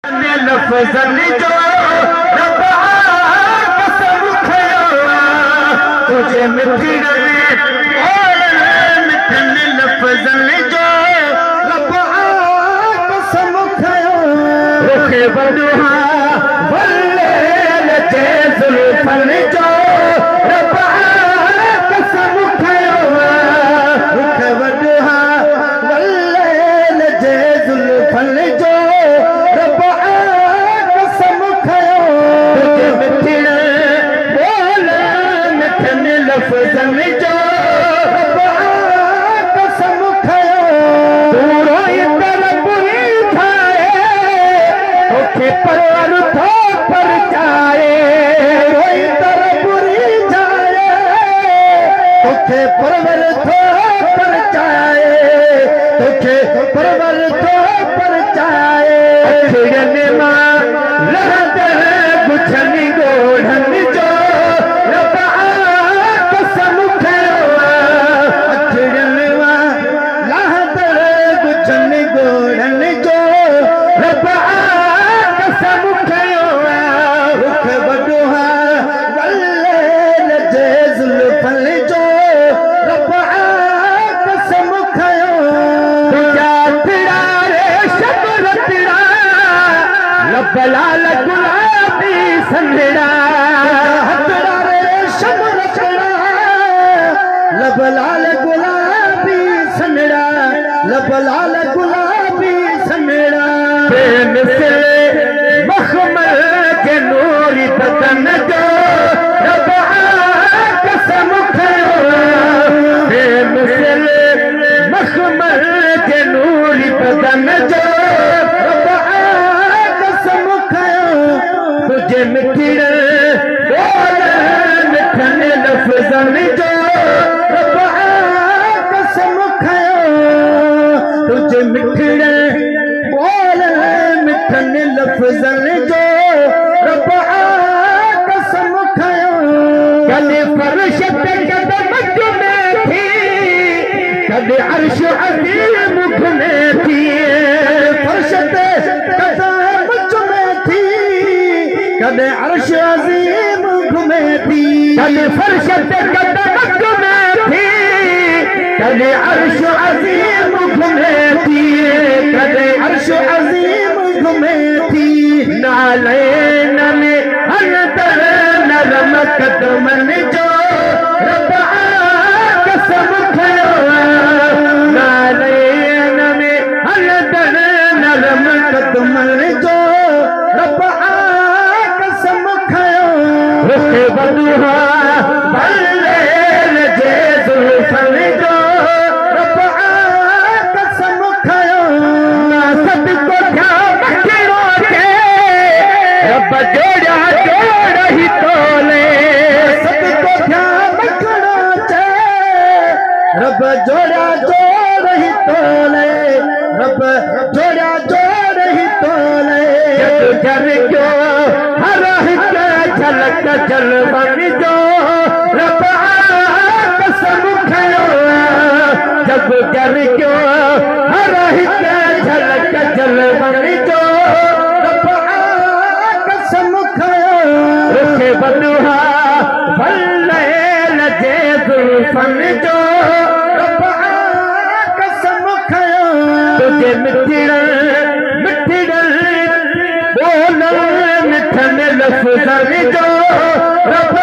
लफ़्ज़न जो रब कसम खयो तुझे मिठड़े मिठन लफ़्ज़न जो रब कसम खयो रुखे वॾा भले जे ज़ुल्फ़न जो रब कसम खयो रुखे वॾा भले जे ज़ुल्फ़न जो लफ़्ज़न जो कसम खयो तू रोई तर बुरी ठाए तोखे परवर थो परचाए रोई तर बुरी ठाए तोखे परवर थो परचाए तोखे परवर थो परचाए अखियुनि मां लहंदड़ गुछनि ॻोढ़नि जो लाल गुलाबी संदड़ा हथड़ा रेशम रचड़ा लब लाल गुलाबी संदड़ा लब लाल गुलाबी संदड़ा बेमिसल मखमल के नूरी बदन जो रब कसम खयो बेमिसल मखमल के नूरी बदन जो तुझे मिठड़े मिठन लफ़्ज़न जो रब कसम खयो तुझे मिठड़े मिठन लफ़्ज़न जो रब कसम खयो कदे फर्श पे कदम में थी कदे अर्श अज़ीम मुख में थी फर्श पे कदे अर्श अज़ीम घुमे थी कदे फर्श पे कदम में थी कदे अर्श अज़ीम घुमे थी कदे अर्श अज़ीम घुमे थी नालैन में अंदर नरम कदमन जो रब कसम खयो नालैन में अंदर नरम कदमन जो रब रुखे वॾा भले जे ज़ुल्फ़न जो रब कसम खयो मां सदको थिया मखिड़ो खे रब जोड़ा जोड़ ही तोले सदको थिया मखिड़ो खे रब जोड़ा जोड़ ही तोले रब जोड़ा जोड़ ही तोले जग जो हर झलक जलवन जो रब कसम खयो जब कर क्यों हर झलक जलवन जो रब कसम खयो रुखे वॾा भले जे ज़ुल्फ़न जो रब कसम खयो तुझे मिठड़े बोल मिठन लफ़्ज़न जो रब